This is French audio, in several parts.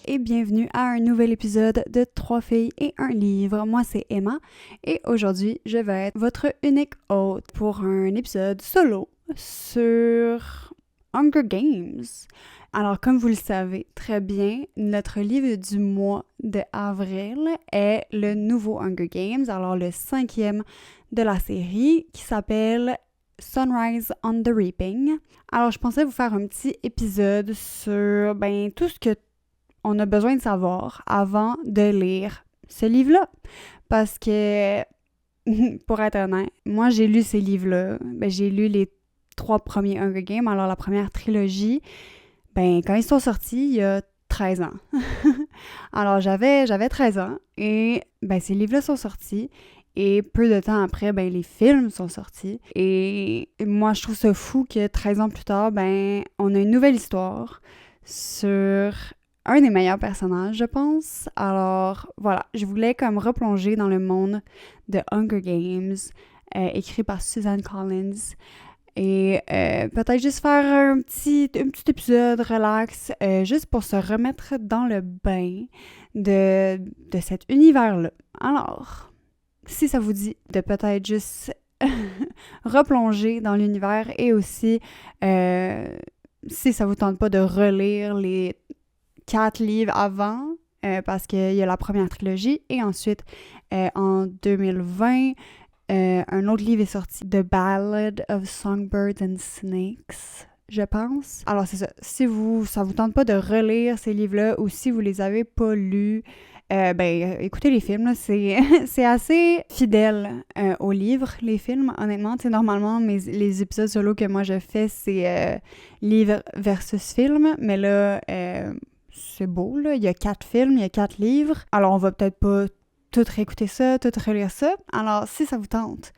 et bienvenue à un nouvel épisode de 3 filles et un livre. Moi, c'est Emma et aujourd'hui, je vais être votre unique hôte pour un épisode solo sur Hunger Games. Alors, comme vous le savez très bien, notre livre du mois de avril est le nouveau Hunger Games, alors le 5e de la série qui s'appelle Sunrise on the Reaping. Alors, je pensais vous faire un petit épisode sur tout ce que on a besoin de savoir avant de lire ce livre-là. Parce que, pour être honnête, moi, j'ai lu ces livres-là. J'ai lu les 3 premiers Hunger Games. Alors, la première trilogie, quand ils sont sortis, il y a 13 ans. Alors, j'avais 13 ans et ces livres-là sont sortis. Et peu de temps après, les films sont sortis. Et moi, je trouve ça fou que 13 ans plus tard, on a une nouvelle histoire sur un des meilleurs personnages, je pense. Alors, voilà, je voulais comme replonger dans le monde de Hunger Games, écrit par Suzanne Collins. Et peut-être juste faire un petit épisode relax, juste pour se remettre dans le bain de cet univers-là. Alors, si ça vous dit de peut-être juste replonger dans l'univers et aussi, si ça vous tente pas de relire les 4 livres avant, parce qu'il y a la première trilogie, et ensuite, en 2020, un autre livre est sorti, The Ballad of Songbirds and Snakes, je pense. Alors, c'est ça. Si ça vous tente pas de relire ces livres-là, ou si vous les avez pas lus, écoutez les films, là, c'est assez fidèle aux livres, les films, honnêtement. Tu sais, normalement, les épisodes solo que moi je fais, c'est livre versus film, mais là, c'est beau, là. Il y a 4 films, il y a 4 livres. Alors, on va peut-être pas tout réécouter ça, tout relire ça. Alors, si ça vous tente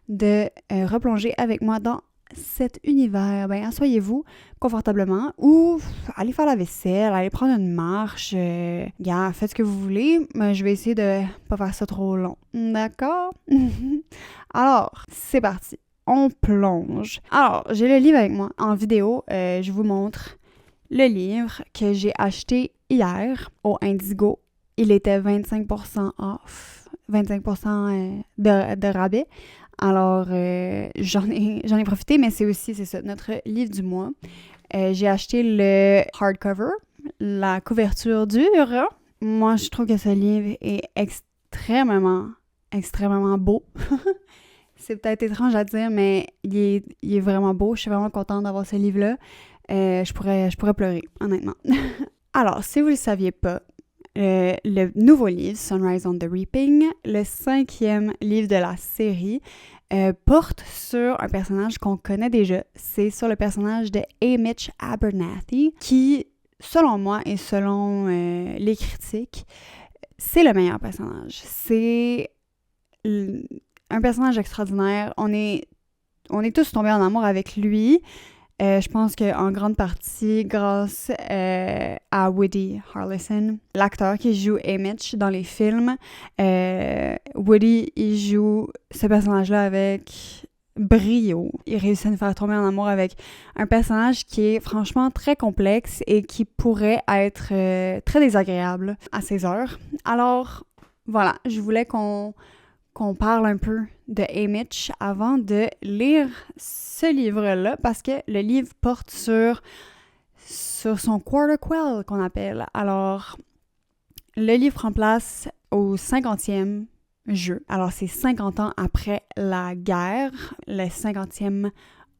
de replonger avec moi dans cet univers, asseyez-vous confortablement ou allez faire la vaisselle, allez prendre une marche, faites ce que vous voulez, mais je vais essayer de pas faire ça trop long. D'accord? Alors, c'est parti. On plonge. Alors, j'ai le livre avec moi en vidéo. Je vous montre le livre que j'ai acheté hier au Indigo. Il était 25% off, 25% de rabais. Alors, j'en ai profité, mais c'est ça, notre livre du mois. J'ai acheté le hardcover, la couverture dure. Moi, je trouve que ce livre est extrêmement beau. C'est peut-être étrange à dire, mais il est vraiment beau. Je suis vraiment contente d'avoir ce livre-là. Je pourrais pleurer, honnêtement. Alors, si vous ne le saviez pas, le nouveau livre, Sunrise on the Reaping, le 5e livre de la série, porte sur un personnage qu'on connaît déjà. C'est sur le personnage de Haymitch Abernathy, qui, selon moi et selon les critiques, c'est le meilleur personnage. C'est un personnage extraordinaire. On est tous tombés en amour avec lui. Je pense qu'en grande partie grâce à Woody Harrelson, l'acteur qui joue Haymitch dans les films. Woody, il joue ce personnage-là avec brio. Il réussit à nous faire tomber en amour avec un personnage qui est franchement très complexe et qui pourrait être très désagréable à ses heures. Alors, voilà, je voulais qu'on parle un peu de Haymitch avant de lire ce livre-là, parce que le livre porte sur son quarter quell qu'on appelle. Alors, le livre prend place au 50e jeu. Alors, c'est 50 ans après la guerre, le 50e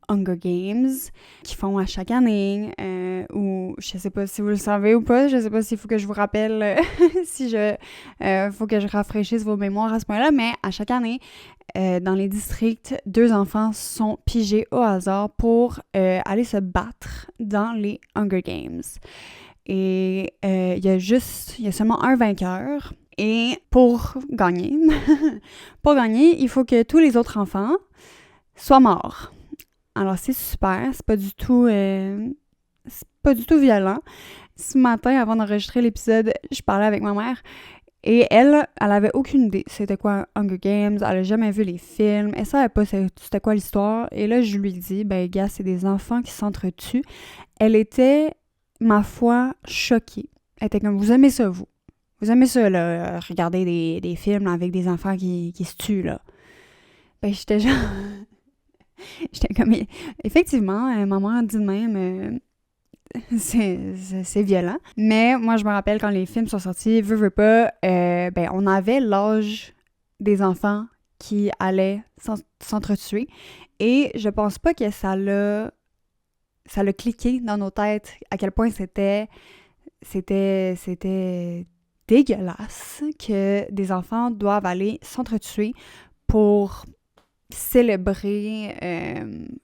Hunger Games, qui font à chaque année, ou je sais pas si vous le savez ou pas, je sais pas s'il faut que je vous rappelle, faut que je rafraîchisse vos mémoires à ce point-là, mais à chaque année, dans les districts, 2 enfants sont pigés au hasard pour aller se battre dans les Hunger Games. Et il y a seulement un vainqueur, et pour gagner, il faut que tous les autres enfants soient morts. Alors, c'est super, c'est pas du tout violent. Ce matin, avant d'enregistrer l'épisode, je parlais avec ma mère et elle avait aucune idée c'était quoi Hunger Games, elle a jamais vu les films, elle savait pas c'était quoi l'histoire. Et là, je lui dis, c'est des enfants qui s'entretuent. Elle était, ma foi, choquée. Elle était comme, vous aimez ça, vous? Vous aimez ça, là, regarder des films là, avec des enfants qui se tuent, là? Ben, j'étais genre... j'étais comme, effectivement, maman dit de même, c'est violent. Mais moi, je me rappelle quand les films sont sortis, veux pas, ben, on avait l'âge des enfants qui allaient s'entretuer. Et je pense pas que ça l'a cliqué dans nos têtes à quel point c'était dégueulasse que des enfants doivent aller s'entretuer pour célébrer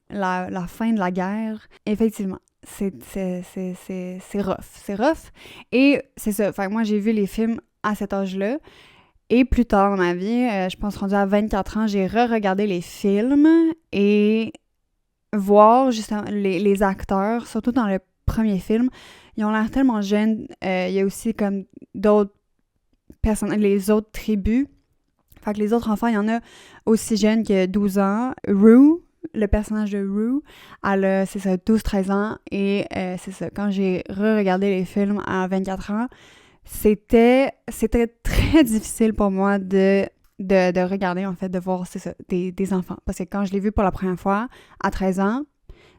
la fin de la guerre. Effectivement, c'est rough. C'est rough. Et c'est ça. Fait que moi, j'ai vu les films à cet âge-là. Et plus tard dans ma vie, je pense rendu à 24 ans, j'ai re-regardé les films et voir justement les acteurs, surtout dans le premier film, ils ont l'air tellement jeunes. Il y a aussi comme d'autres personnes, les autres tribus. Fait que les autres enfants, il y en a aussi jeunes que 12 ans. Rue, le personnage de Rue, elle a, c'est ça, 12-13 ans. Et c'est ça, quand j'ai re-regardé les films à 24 ans, c'était très difficile pour moi de regarder, en fait, de voir, c'est ça, des enfants. Parce que quand je l'ai vu pour la première fois, à 13 ans,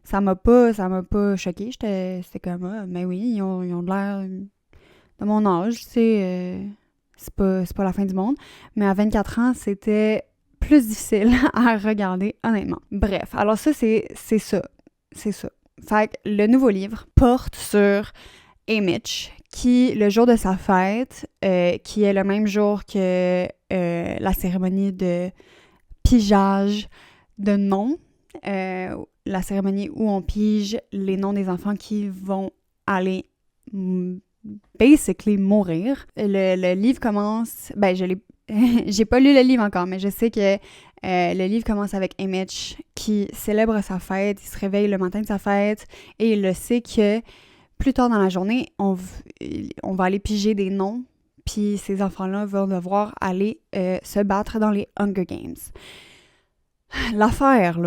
ça m'a pas choquée. C'était comme, ah, mais oui, ils ont de l'air de mon âge, tu sais, c'est pas la fin du monde. Mais à 24 ans, c'était plus difficile à regarder, honnêtement. Bref, alors ça, c'est ça. C'est ça. Fait que le nouveau livre porte sur Mitch, qui, le jour de sa fête, qui est le même jour que la cérémonie de pigeage de noms, la cérémonie où on pige les noms des enfants qui vont aller basically mourir. Le livre commence... Ben, j'ai pas lu le livre encore, mais je sais que le livre commence avec Mitch qui célèbre sa fête, il se réveille le matin de sa fête et il le sait que plus tard dans la journée, on va aller piger des noms, puis ces enfants-là vont devoir aller se battre dans les Hunger Games. L'affaire,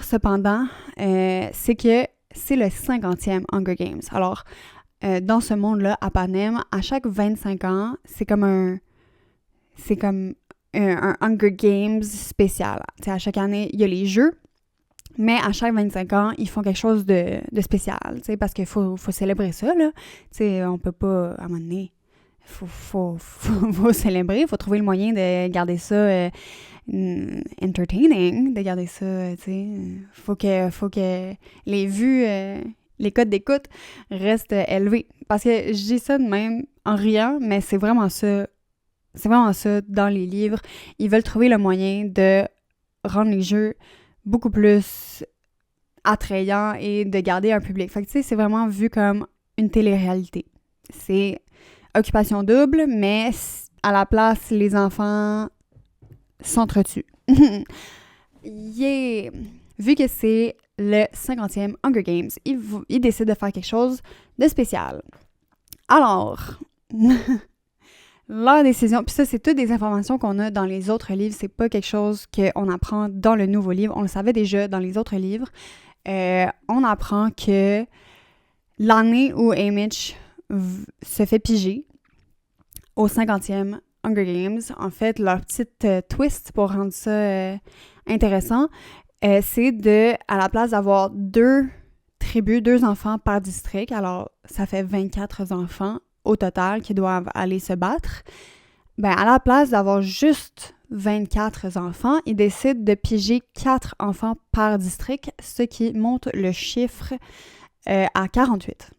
cependant, c'est que c'est le 50e Hunger Games. Alors, dans ce monde-là, à Panem, à chaque 25 ans, c'est comme un Hunger Games spécial. T'sais, à chaque année, il y a les jeux, mais à chaque 25 ans, ils font quelque chose de spécial, parce qu'il faut célébrer ça, là. T'sais, on peut pas, à un moment donné, faut célébrer, il faut trouver le moyen de garder ça entertaining, de garder ça, faut que les vues, les codes d'écoute restent élevés. Parce que je dis ça de même en riant, mais c'est vraiment ça dans les livres. Ils veulent trouver le moyen de rendre les jeux beaucoup plus attrayants et de garder un public. Fait que, tu sais, c'est vraiment vu comme une télé-réalité. C'est occupation double, mais à la place, les enfants s'entretuent. Yeah! Vu que c'est le 50e Hunger Games, ils décident de faire quelque chose de spécial. Alors, leur décision, puis ça, c'est toutes des informations qu'on a dans les autres livres, c'est pas quelque chose qu'on apprend dans le nouveau livre, on le savait déjà dans les autres livres. On apprend que l'année où Mitch se fait piger au 50e Hunger Games, en fait, leur petite twist pour rendre ça intéressant, c'est à la place d'avoir 2 tribus, 2 enfants par district, alors ça fait 24 enfants au total qui doivent aller se battre, ben à la place d'avoir juste 24 enfants, ils décident de piger 4 enfants par district, ce qui monte le chiffre à 48.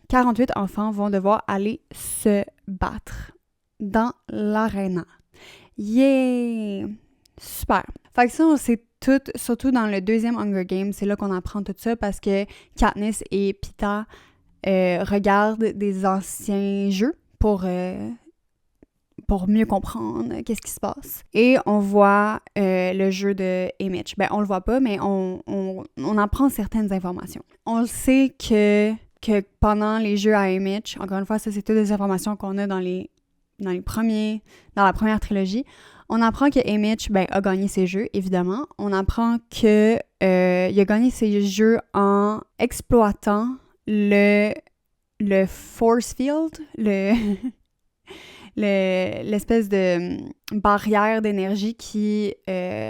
48 enfants vont devoir aller se battre dans l'aréna. Yeah! Super! Fait que ça, on sait tout, surtout dans le 2e Hunger Games, c'est là qu'on apprend tout ça parce que Katniss et Peeta regardent des anciens jeux pour mieux comprendre qu'est-ce qui se passe. Et on voit le jeu de Mitch. Ben, on le voit pas, mais on apprend certaines informations. On le sait que pendant les jeux à Mitch, encore une fois, ça, c'est toutes des informations qu'on a dans la première trilogie. On apprend que Mitch, a gagné ses jeux, évidemment. On apprend que il a gagné ses jeux en exploitant le le force field, l'espèce de barrière d'énergie qui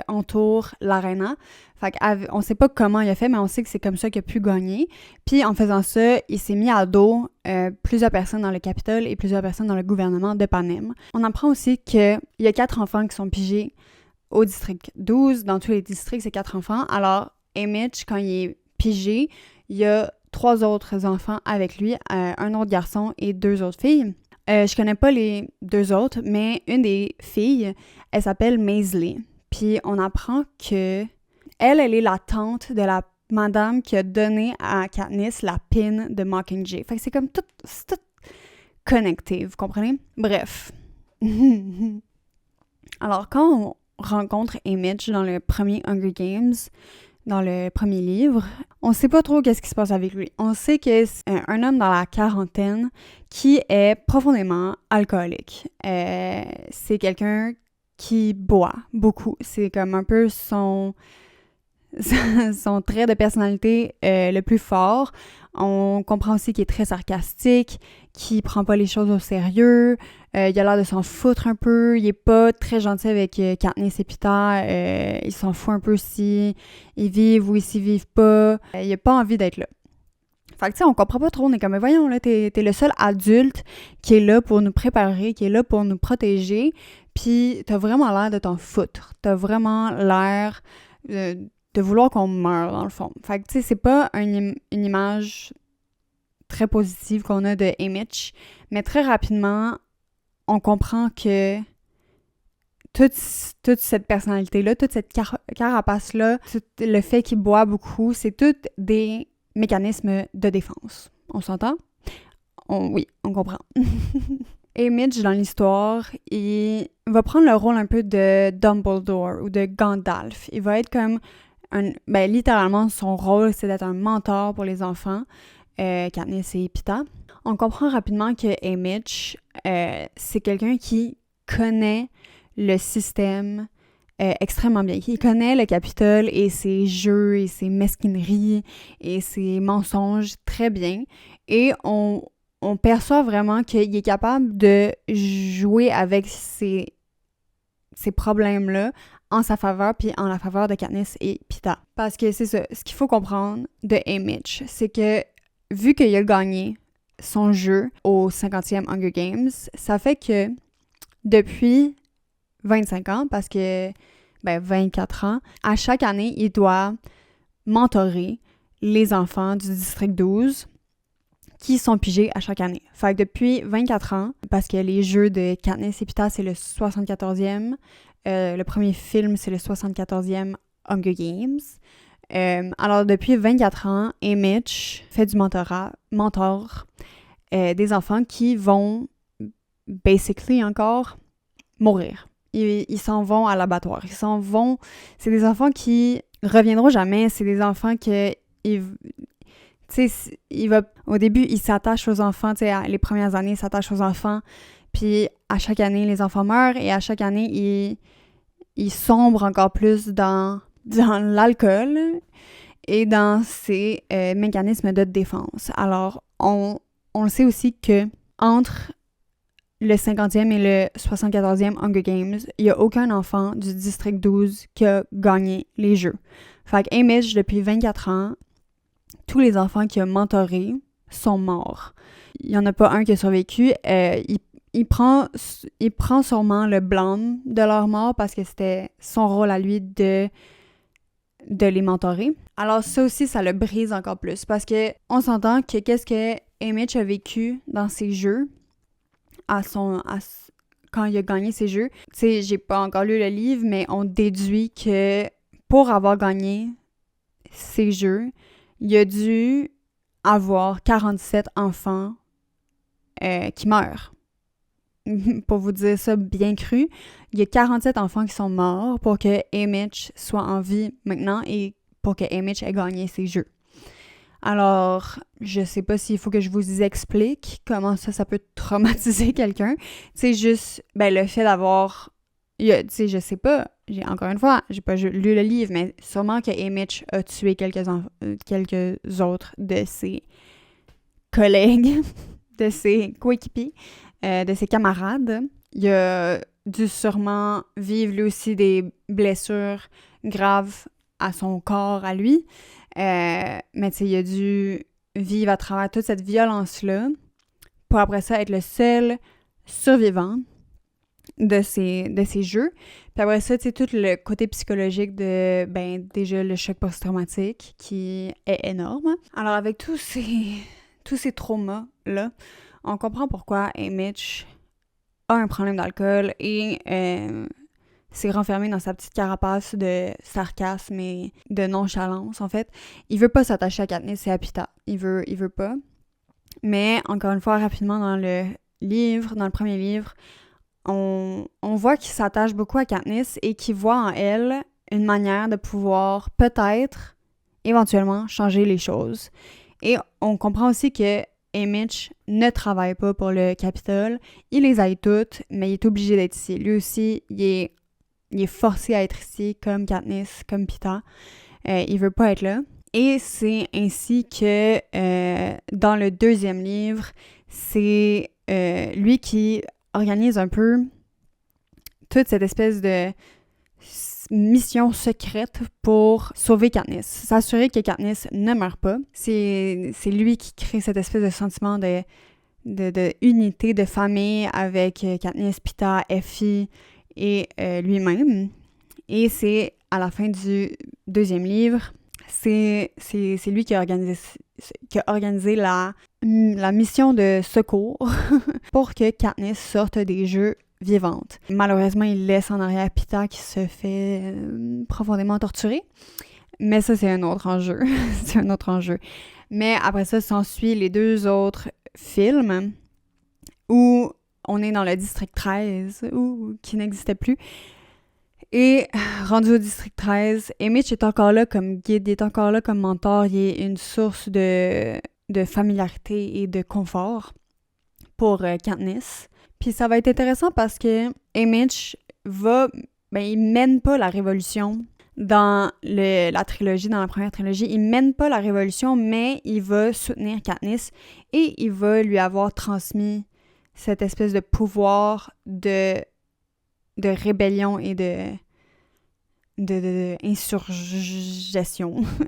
entoure l'aréna. Fait qu'on sait pas comment il a fait, mais on sait que c'est comme ça qu'il a pu gagner. Puis en faisant ça, il s'est mis à dos plusieurs personnes dans le Capitole et plusieurs personnes dans le gouvernement de Panem. On apprend aussi qu'il y a 4 enfants qui sont pigés au district 12. Dans tous les districts, c'est 4 enfants. Alors, Mitch, quand il est pigé, il y a 3 autres enfants avec lui, un autre garçon et 2 autres filles. Je connais pas les 2 autres, mais une des filles, elle s'appelle Maisley. Puis on apprend que elle est la tante de la madame qui a donné à Katniss la pin de Mockingjay. Fait que c'est comme tout connecté, vous comprenez? Bref. Alors, quand on rencontre Mitch dans le premier Hunger Games, dans le premier livre, on sait pas trop qu'est-ce qui se passe avec lui. On sait que c'est un homme dans la quarantaine qui est profondément alcoolique. C'est quelqu'un qui boit beaucoup. C'est comme un peu son trait de personnalité le plus fort. On comprend aussi qu'il est très sarcastique, qu'il prend pas les choses au sérieux, il a l'air de s'en foutre un peu, il est pas très gentil avec Katniss et Peeta, il s'en fout un peu si ils vivent ou s'ils vivent pas, il a pas envie d'être là. Fait que tu sais, on comprend pas trop, on est comme, mais voyons, là, t'es le seul adulte qui est là pour nous préparer, qui est là pour nous protéger, puis t'as vraiment l'air de t'en foutre, t'as vraiment l'air de vouloir qu'on meure, dans le fond. Fait que, tu sais, c'est pas une image très positive qu'on a de Mitch, mais très rapidement, on comprend que toute cette personnalité-là, toute cette carapace-là, tout le fait qu'il boit beaucoup, c'est tous des mécanismes de défense. On s'entend? Oui, on comprend. Et Mitch, dans l'histoire, il va prendre le rôle un peu de Dumbledore ou de Gandalf. Il va être comme littéralement, son rôle, c'est d'être un mentor pour les enfants, Katniss et Peeta. On comprend rapidement que Mitch, c'est quelqu'un qui connaît le système extrêmement bien. Il connaît le Capitole et ses jeux et ses mesquineries et ses mensonges très bien. Et on perçoit vraiment qu'il est capable de jouer avec ces problèmes-là en sa faveur, puis en la faveur de Katniss et Peeta. Parce que c'est ça, ce qu'il faut comprendre de Mitch, c'est que vu qu'il a gagné son jeu au 50e Hunger Games, ça fait que depuis 25 ans, parce que 24 ans, à chaque année, il doit mentorer les enfants du district 12 qui sont pigés à chaque année. Fait que depuis 24 ans, parce que les jeux de Katniss et Peeta, c'est le 74e, le premier film, c'est le 74e Hunger Games. Alors, depuis 24 ans, Mitch fait du mentor des enfants qui vont, basically encore, mourir. Ils s'en vont à l'abattoir. Ils s'en vont... C'est des enfants qui reviendront jamais. C'est des enfants que... Tu sais, au début, il s'attache aux enfants, tu sais, les premières années, il s'attache aux enfants, puis à chaque année, les enfants meurent, et à chaque année, il sombre encore plus dans l'alcool et dans ses mécanismes de défense. Alors, on le sait aussi que entre le 50e et le 74e Hunger Games, il n'y a aucun enfant du district 12 qui a gagné les jeux. Fait que Mitch, depuis 24 ans, tous les enfants qu'il a mentorés sont morts. Il n'y en a pas un qui a survécu. Il prend sûrement le blâme de leur mort parce que c'était son rôle à lui de les mentorer. Alors ça aussi, ça le brise encore plus parce que on s'entend que qu'est-ce que Mitch a vécu dans ses jeux quand il a gagné ses jeux. Tu sais, j'ai pas encore lu le livre, mais on déduit que pour avoir gagné ses jeux, il a dû avoir 47 enfants qui meurent. Pour vous dire ça bien cru, il y a 47 enfants qui sont morts pour que Mitch soit en vie maintenant et pour que Mitch ait gagné ses jeux. Alors, je sais pas s'il faut que je vous explique comment ça peut traumatiser quelqu'un. C'est juste, le fait d'avoir... Tu sais, je sais pas, encore une fois, j'ai pas lu le livre, mais sûrement que Mitch a tué quelques autres de ses collègues, de ses coéquipiers, de ses camarades. Il a dû sûrement vivre lui aussi des blessures graves à son corps, à lui. Mais tu sais, il a dû vivre à travers toute cette violence-là pour après ça être le seul survivant de ces jeux. Puis après ça, tu sais, tout le côté psychologique de, déjà le choc post-traumatique qui est énorme. Alors avec tous ces traumas-là, on comprend pourquoi Mitch a un problème d'alcool et s'est renfermé dans sa petite carapace de sarcasme et de nonchalance, en fait. Il veut pas s'attacher à Katniss et à Peeta. Il veut pas. Mais, encore une fois, rapidement, dans le premier livre, on voit qu'il s'attache beaucoup à Katniss et qu'il voit en elle une manière de pouvoir peut-être, éventuellement, changer les choses. Et on comprend aussi que Mitch ne travaille pas pour le Capitole. Il les aide toutes, mais il est obligé d'être ici. Lui aussi, il est forcé à être ici, comme Katniss, comme Peeta. Il veut pas être là. Et c'est ainsi que, dans le deuxième livre, c'est lui qui organise un peu toute cette espèce de mission secrète pour sauver Katniss, s'assurer que Katniss ne meurt pas. C'est lui qui crée cette espèce de sentiment de unité, de famille avec Katniss, Peeta, Effie et lui-même. Et c'est à la fin du deuxième livre, c'est lui qui a organisé la mission de secours pour que Katniss sorte des jeux vivante. Malheureusement, il laisse en arrière Peeta qui se fait profondément torturer. Mais ça, c'est un autre enjeu. C'est un autre enjeu. Mais après ça, s'ensuit les deux autres films où on est dans le district 13, qui n'existait plus. Et rendu au district 13, Mitch est encore là comme guide, il est encore là comme mentor, il est une source de familiarité et de confort pour Katniss. Puis ça va être intéressant parce que Mitch il mène pas la révolution dans la trilogie, dans la première trilogie. Il mène pas la révolution, mais il va soutenir Katniss et il va lui avoir transmis cette espèce de pouvoir de rébellion et de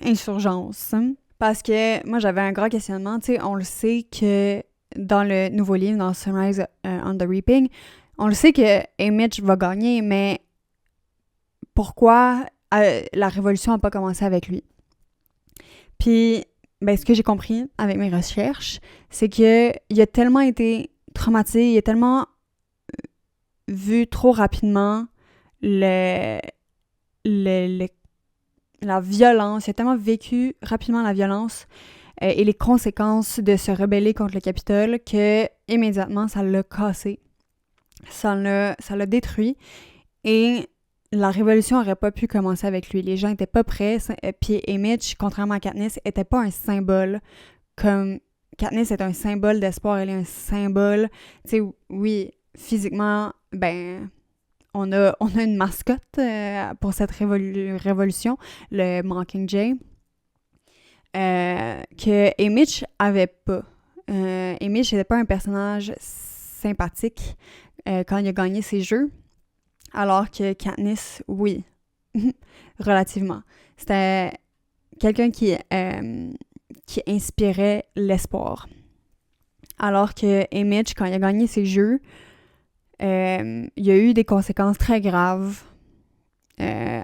insurgence. Parce que moi, j'avais un grand questionnement. Tu sais, on le sait que dans le nouveau livre, dans Sunrise on the Reaping, on le sait que Mitch va gagner, mais pourquoi la révolution n'a pas commencé avec lui? Puis, ce que j'ai compris avec mes recherches, c'est qu'il a tellement été traumatisé, il a tellement vu trop rapidement la violence, il a tellement vécu rapidement la violence et les conséquences de se rebeller contre le Capitole que immédiatement ça l'a cassé, ça l'a détruit et la révolution n'aurait pas pu commencer avec lui. Les gens n'étaient pas prêts, puis Mitch, contrairement à Katniss, n'était pas un symbole comme Katniss est un symbole d'espoir, elle est un symbole, tu sais, oui, physiquement, on a une mascotte pour cette révolution, le Mockingjay, que Mitch avait pas. Mitch n'était pas un personnage sympathique quand il a gagné ses jeux, alors que Katniss, oui, relativement. C'était quelqu'un qui inspirait l'espoir. Alors que Mitch, quand il a gagné ses jeux, il y a eu des conséquences très graves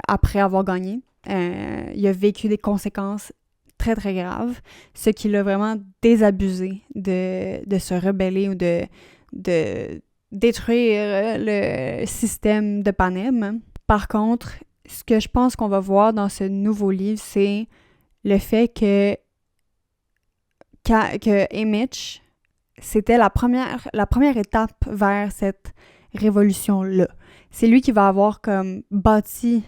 après avoir gagné. Il a vécu des conséquences très, très graves, ce qui l'a vraiment désabusé de se rebeller ou de détruire le système de Panem. Par contre, ce que je pense qu'on va voir dans ce nouveau livre, c'est le fait que Mitch, c'était la première étape vers cette révolution-là. C'est lui qui va avoir comme bâti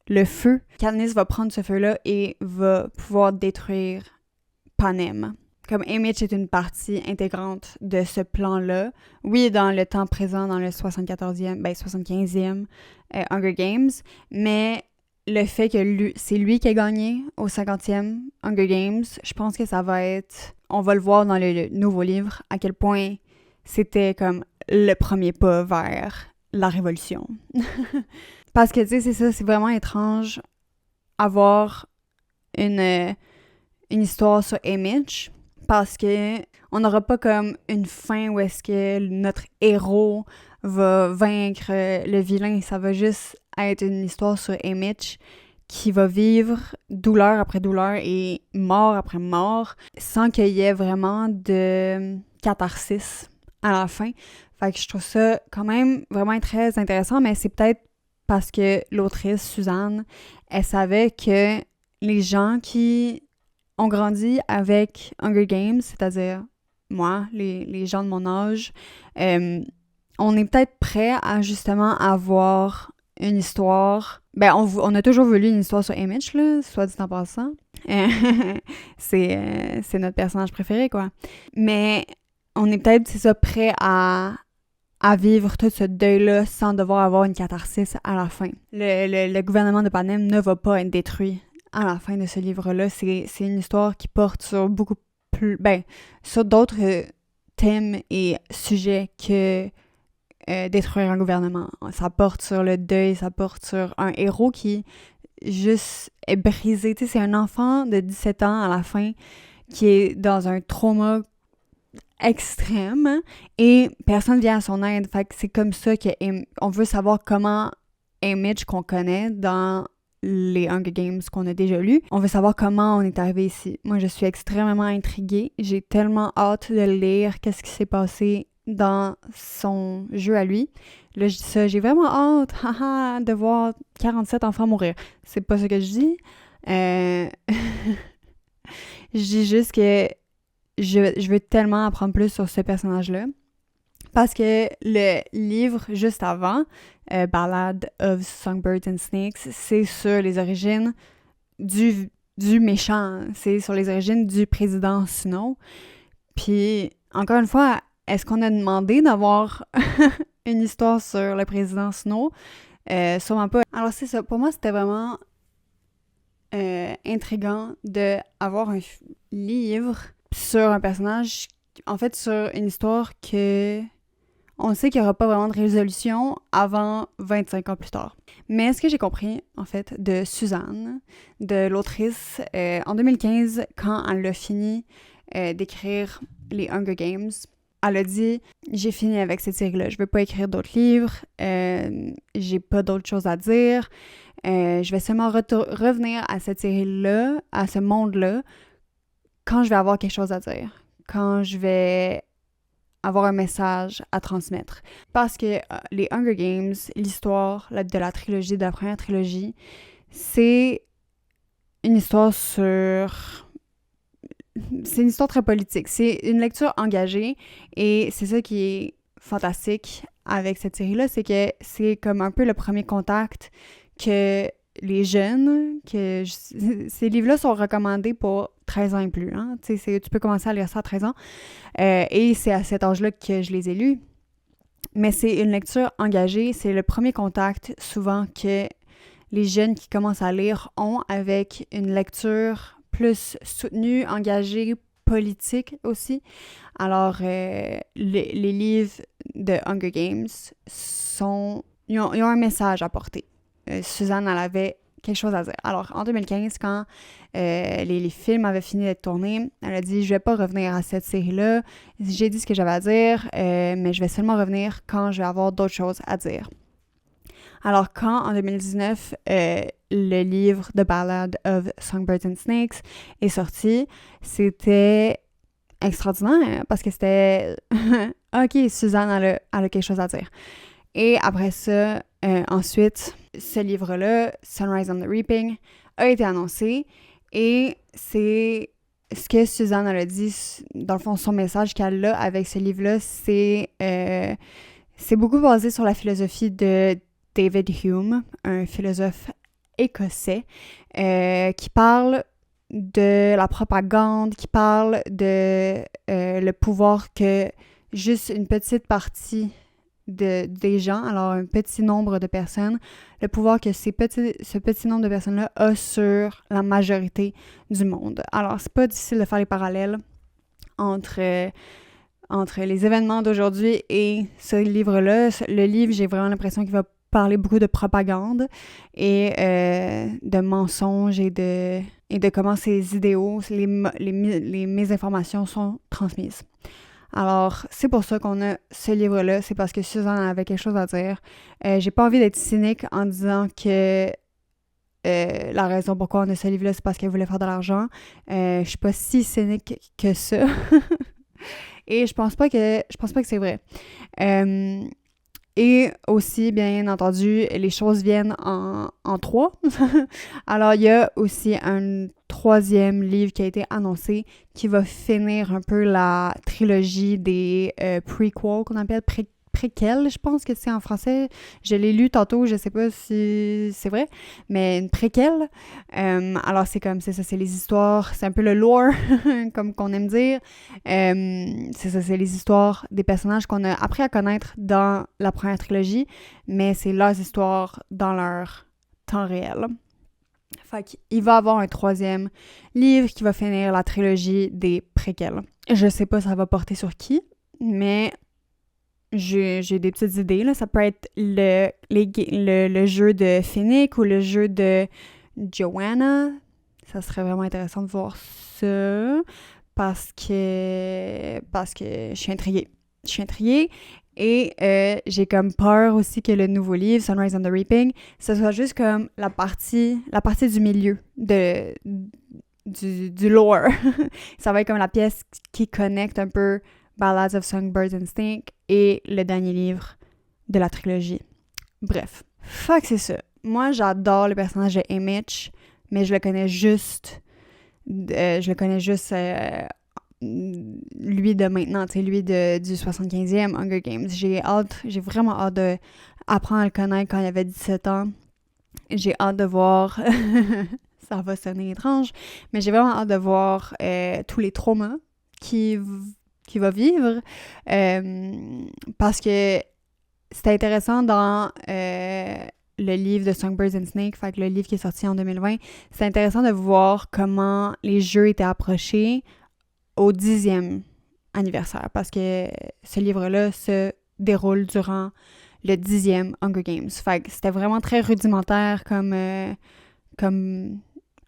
le feu. Katniss va prendre ce feu-là et va pouvoir détruire Panem. Comme Mitch est une partie intégrante de ce plan-là. Oui, dans le temps présent, dans le 75e Hunger Games, mais le fait que c'est lui qui a gagné au 50e Hunger Games, je pense que ça va être... On va le voir dans le nouveau livre, à quel point c'était comme le premier pas vers la révolution. Parce que, tu sais, c'est ça, c'est vraiment étrange avoir une histoire sur Haymitch, parce que on n'aura pas comme une fin où est-ce que notre héros va vaincre le vilain. Ça va juste être une histoire sur Haymitch qui va vivre douleur après douleur et mort après mort sans qu'il y ait vraiment de catharsis à la fin. Fait que je trouve ça quand même vraiment très intéressant, mais c'est peut-être parce que l'autrice, Suzanne, elle savait que les gens qui ont grandi avec Hunger Games, c'est-à-dire moi, les gens de mon âge, on est peut-être prêts à justement avoir une histoire... Ben, on a toujours voulu une histoire sur Haymitch, là, soit dit en passant. C'est notre personnage préféré, quoi. Mais on est peut-être, c'est ça, prêt à vivre tout ce deuil-là sans devoir avoir une catharsis à la fin. Le gouvernement de Panem ne va pas être détruit à la fin de ce livre-là. C'est une histoire qui porte sur beaucoup plus... Ben, sur d'autres thèmes et sujets que détruire un gouvernement. Ça porte sur le deuil, ça porte sur un héros qui juste est brisé. Tu sais, c'est un enfant de 17 ans à la fin qui est dans un trauma extrême et personne vient à son aide. Fait que c'est comme ça qu'on veut savoir comment Haymitch qu'on connaît dans les Hunger Games qu'on a déjà lus. On veut savoir comment on est arrivé ici. Moi, je suis extrêmement intriguée. J'ai tellement hâte de lire qu'est-ce qui s'est passé dans son jeu à lui. Là, je dis ça, j'ai vraiment hâte de voir 47 enfants mourir. C'est pas ce que je dis. Je dis juste que je veux tellement apprendre plus sur ce personnage-là. Parce que le livre juste avant, Ballad of Songbirds and Snakes, c'est sur les origines du méchant. C'est sur les origines du président Snow. Puis, encore une fois, est-ce qu'on a demandé d'avoir une histoire sur le président Snow? Sûrement pas. Alors, c'est ça. Pour moi, c'était vraiment intriguant d'avoir un livre sur un personnage, en fait, sur une histoire que on sait qu'il n'y aura pas vraiment de résolution avant 25 ans plus tard. Mais ce que j'ai compris, en fait, de Suzanne, de l'autrice, en 2015, quand elle a fini d'écrire les Hunger Games, elle a dit « J'ai fini avec cette série-là, je veux pas écrire d'autres livres, j'ai pas d'autres choses à dire, je vais seulement revenir à cette série-là, à ce monde-là, quand je vais avoir quelque chose à dire, quand je vais avoir un message à transmettre. » Parce que les Hunger Games, l'histoire de la trilogie, de la première trilogie, c'est une histoire sur... C'est une histoire très politique. C'est une lecture engagée et c'est ça qui est fantastique avec cette série-là, c'est que c'est comme un peu le premier contact que les jeunes, ces livres-là sont recommandés pour 13 ans et plus. Hein? Tu peux commencer à lire ça à 13 ans. Et c'est à cet âge-là que je les ai lus. Mais c'est une lecture engagée. C'est le premier contact, souvent, que les jeunes qui commencent à lire ont avec une lecture plus soutenue, engagée, politique aussi. Alors, les livres de Hunger Games ils ont un message à porter. Suzanne, elle avait quelque chose à dire. Alors, en 2015, quand les films avaient fini d'être tournés, elle a dit « Je vais pas revenir à cette série-là. J'ai dit ce que j'avais à dire, mais je vais seulement revenir quand je vais avoir d'autres choses à dire. » Alors, quand, en 2019, le livre The Ballad of Songbirds and Snakes est sorti, c'était extraordinaire parce que c'était « OK, Suzanne, elle a quelque chose à dire. » Et après ça, ensuite, ce livre-là, Sunrise on the Reaping, a été annoncé et c'est ce que Suzanne elle a dit, dans le fond, son message qu'elle a avec ce livre-là, c'est beaucoup basé sur la philosophie de David Hume, un philosophe écossais, qui parle de la propagande, qui parle de le pouvoir que juste une petite partie des gens, alors un petit nombre de personnes, le pouvoir que ce petit nombre de personnes-là a sur la majorité du monde. Alors, c'est pas difficile de faire les parallèles entre les événements d'aujourd'hui et ce livre-là. Le livre, j'ai vraiment l'impression qu'il va parler beaucoup de propagande et de mensonges et de comment ces idéaux, les mésinformations sont transmises. Alors, c'est pour ça qu'on a ce livre-là, c'est parce que Suzanne avait quelque chose à dire. J'ai pas envie d'être cynique en disant que la raison pourquoi on a ce livre-là, c'est parce qu'elle voulait faire de l'argent. Je suis pas si cynique que ça. Et je pense pas que c'est vrai. Et aussi, bien entendu, les choses viennent en trois. Alors, il y a aussi un troisième livre qui a été annoncé qui va finir un peu la trilogie des prequels, qu'on appelle préquels, je pense que c'est en français. Je l'ai lu tantôt, je sais pas si c'est vrai, mais une préquelle. Alors, c'est comme, c'est ça, c'est les histoires, c'est un peu le lore, comme qu'on aime dire. C'est ça, c'est les histoires des personnages qu'on a appris à connaître dans la première trilogie, mais c'est leurs histoires dans leur temps réel. Fait qu'il va y avoir un troisième livre qui va finir la trilogie des préquels. Je sais pas ça va porter sur qui, mais j'ai des petites idées, là. Ça peut être le jeu de Finnick ou le jeu de Joanna. Ça serait vraiment intéressant de voir ça parce que je suis intriguée. Et j'ai comme peur aussi que le nouveau livre, Sunrise on the Reaping, ce soit juste comme la partie du milieu du lore. Ça va être comme la pièce qui connecte un peu Ballads of Songbirds Instinct et le dernier livre de la trilogie. Bref. Fuck, c'est ça. Moi, j'adore le personnage de Haymitch, mais je le connais juste lui de maintenant, tu sais, lui du 75e Hunger Games. J'ai vraiment hâte d'apprendre à le connaître quand il avait 17 ans. J'ai hâte de voir, ça va sonner étrange, mais j'ai vraiment hâte de voir tous les traumas qu'il va vivre, parce que c'est intéressant dans le livre de Songbirds and Snakes, fait que le livre qui est sorti en 2020, c'est intéressant de voir comment les jeux étaient approchés au 10e anniversaire, parce que ce livre-là se déroule durant le 10e Hunger Games. Fait que c'était vraiment très rudimentaire comme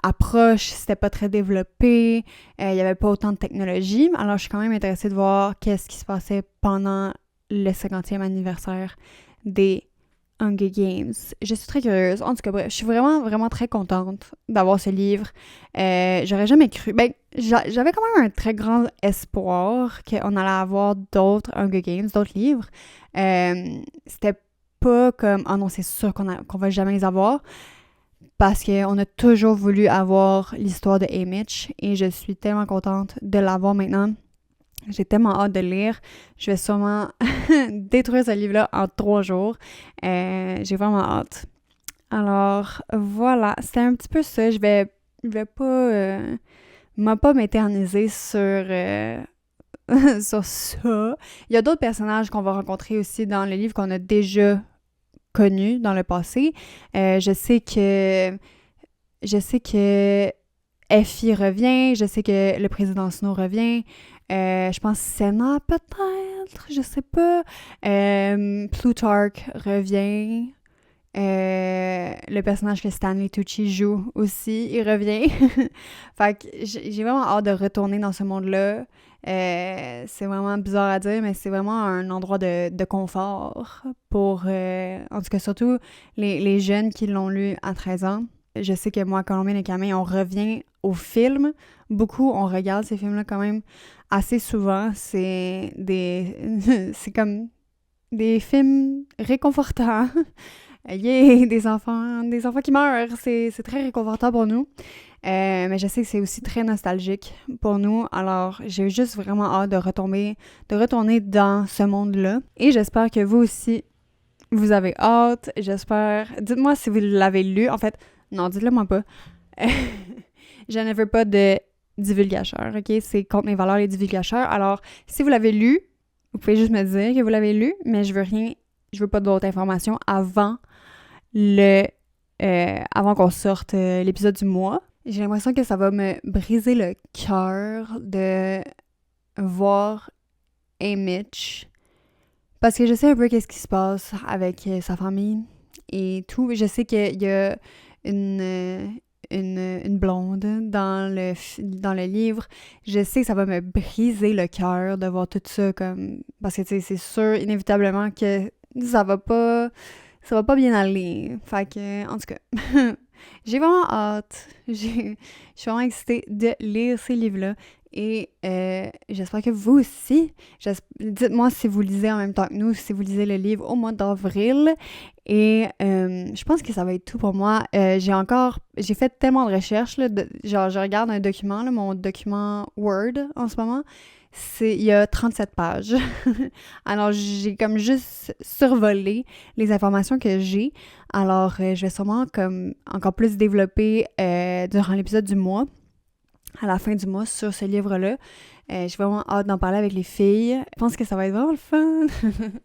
approche, c'était pas très développé, il y avait pas autant de technologie. Alors, je suis quand même intéressée de voir qu'est-ce qui se passait pendant le 50e anniversaire des Hunger Games. Je suis très curieuse. En tout cas, bref, je suis vraiment, vraiment très contente d'avoir ce livre. J'aurais jamais cru. Ben, j'avais quand même un très grand espoir qu'on allait avoir d'autres Hunger Games, d'autres livres. C'était pas comme, ah non, c'est sûr qu'on va jamais les avoir. Parce qu'on a toujours voulu avoir l'histoire de Haymitch et je suis tellement contente de l'avoir maintenant. J'ai tellement hâte de le lire. Je vais sûrement détruire ce livre-là en 3 jours. J'ai vraiment hâte. Alors, voilà. C'était un petit peu ça. Je vais pas m'éterniser sur sur ça. Il y a d'autres personnages qu'on va rencontrer aussi dans le livre qu'on a déjà connus dans le passé. Je sais que Effie revient. Je sais que le président Snow revient. Je pense Senna, peut-être, je sais pas. Plutarch revient. Le personnage que Stanley Tucci joue aussi, il revient. Fait que j'ai vraiment hâte de retourner dans ce monde-là. C'est vraiment bizarre à dire, mais c'est vraiment un endroit de confort pour, en tout cas, surtout les jeunes qui l'ont lu à 13 ans. Je sais que moi, Colombine et Camille, on revient au film. Beaucoup, on regarde ces films-là quand même assez souvent. C'est comme des films réconfortants. Yeah, des enfants qui meurent. C'est très réconfortant pour nous. Mais je sais que c'est aussi très nostalgique pour nous. Alors, j'ai juste vraiment hâte de retourner dans ce monde-là. Et j'espère que vous aussi, vous avez hâte. J'espère... Dites-moi si vous l'avez lu. En fait, non, dites-le moi pas. Je ne veux pas de divulgateur, OK? C'est contre mes valeurs, les divulgateurs. Alors, si vous l'avez lu, vous pouvez juste me dire que vous l'avez lu, mais je veux rien Je veux pas d'autres informations avant qu'on sorte l'épisode du mois. J'ai l'impression que ça va me briser le cœur de voir Mitch. Parce que je sais un peu qu'est-ce qui se passe avec sa famille et tout. Je sais qu'il y a une blonde dans le livre. Je sais que ça va me briser le cœur de voir tout ça comme... Parce que, tu sais, c'est sûr, inévitablement, que ça va pas bien aller. Fait que, en tout cas, j'ai vraiment hâte. Je suis vraiment excitée de lire ces livres-là. Et j'espère que vous aussi. Dites-moi si vous lisez en même temps que nous, si vous lisez le livre au mois d'avril. Et je pense que ça va être tout pour moi. J'ai fait tellement de recherches. Là, je regarde un document, là, mon document Word en ce moment. Il y a 37 pages. Alors, j'ai comme juste survolé les informations que j'ai. Alors, je vais sûrement comme encore plus développer durant l'épisode du mois, à la fin du mois, sur ce livre-là. J'ai vraiment hâte d'en parler avec les filles. Je pense que ça va être vraiment le fun.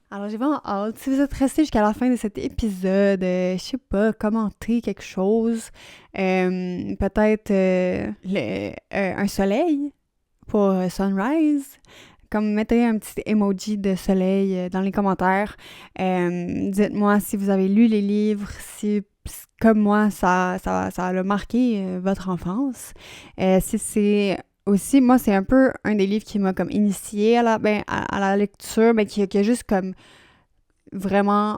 Alors, j'ai vraiment hâte. Si vous êtes restés jusqu'à la fin de cet épisode, je sais pas, commentez quelque chose. Peut-être un soleil pour Sunrise. Comme mettez un petit emoji de soleil dans les commentaires. Dites-moi si vous avez lu les livres, si comme moi, ça a marqué votre enfance. Si c'est aussi, moi, c'est un peu un des livres qui m'a comme initiée à la lecture, mais qui a juste comme vraiment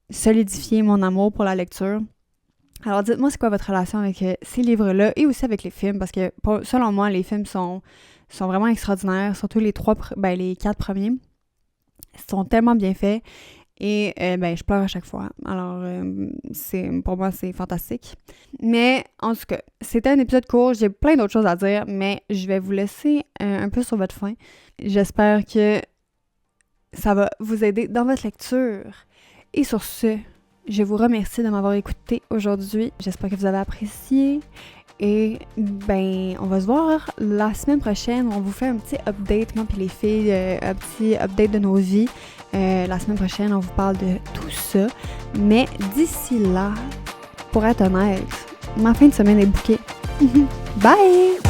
solidifié mon amour pour la lecture. Alors, dites-moi c'est quoi votre relation avec ces livres-là et aussi avec les films, parce que selon moi, les films sont vraiment extraordinaires, surtout les 4 premiers. Ils sont tellement bien faits. Et je pleure à chaque fois. Alors, pour moi, c'est fantastique. Mais, en tout cas, c'était un épisode court. J'ai plein d'autres choses à dire, mais je vais vous laisser un peu sur votre faim. J'espère que ça va vous aider dans votre lecture. Et sur ce, je vous remercie de m'avoir écouté aujourd'hui. J'espère que vous avez apprécié. Et on va se voir la semaine prochaine. On vous fait un petit update, moi et les filles, un petit update de nos vies. La semaine prochaine, on vous parle de tout ça. Mais d'ici là, pour être honnête, ma fin de semaine est bouquée. Bye!